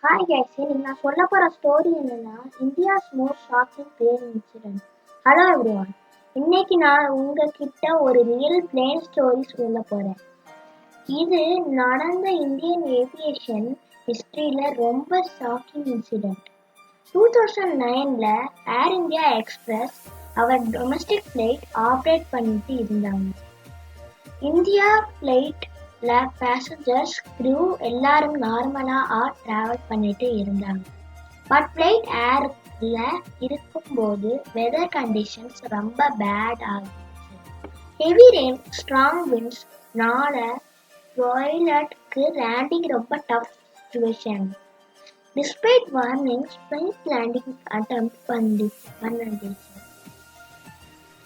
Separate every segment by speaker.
Speaker 1: Hi guys, இன்னைக்கு நான் சொல்ல போற ஸ்டோரி என்னன்னா India's most shocking plane incident. Hello everyone, இன்னைக்கு நான் உங்ககிட்ட ஒரு ரியல் பிளேன் ஸ்டோரி சொல்ல போறேன். இது நடந்த இந்தியன் ஏவியேஷன் ஹிஸ்டரியில ரொம்ப ஷாக்கிங் இன்சிடென்ட். 2009ல ஏர் இந்தியா எக்ஸ்பிரஸ் அவர் டொமஸ்டிக் ஃபிளைட் ஆப்ரேட் பண்ணிட்டு இருந்தாங்க. இந்தியா ஃபிளைட்ல பேசஞ்சர்ஸ் க்ரூ எல்லாரும் நார்மலா டிராவல் பண்ணிட்டு இருந்தாங்க. பட் ஃபிளைட் ஏர்ல இருக்கும்போது வெதர் கண்டிஷன்ஸ் ரொம்ப பேட் ஆகிடுச்சு. ஹெவி ரெயின், ஸ்ட்ராங் விண்ட்ஸ் நால பைலட்க்கு லேண்டிங் ரொம்ப tough situation. Despite warnings flight landing attempt பண்ணிடுச்சு.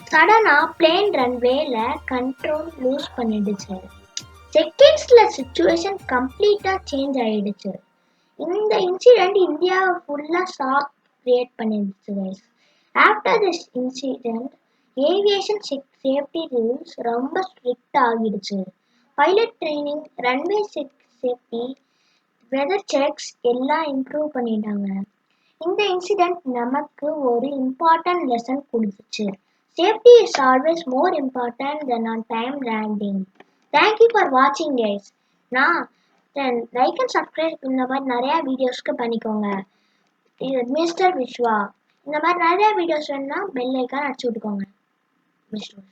Speaker 1: சடனா பிளேன் ரன்வேல கண்ட்ரோல் லூஸ் பண்ணிடுச்சு. செகண்ட்ஸ்ல சிச்சுவேஷன் கம்ப்ளீட்டா சேஞ்ச் ஆயிடுச்சு. இந்த இன்சிடென்ட் இந்தியா ஃபுல்லா ஷாக் கிரியேட் பண்ணிடுச்சு guys. After this incident aviation safety rules ரொம்ப ஸ்ட்ரிக்ட் ஆகிடுச்சு. Pilot training, runway safety, weather checks எல்லாம் இம்ப்ரூவ் பண்ணிட்டாங்க. இந்த இன்சிடென்ட் நமக்கு ஒரு இம்பார்ட்டன்ட் லெசன் கொடுத்துச்சு. Safety is always more important than on time landing. Thank you for watching guys. நான் like and subscribe இந்த மாதிரி நிறைய வீடியோஸ்க்கு பண்ணிக்கோங்க. இது மிஸ்டர் விஸ்வா. இந்த மாதிரி நிறைய வீடியோஸ் வேணும்னா பெல் ஐக்கான் அடிச்சு விட்டுக்கோங்க. மிஸ்டர்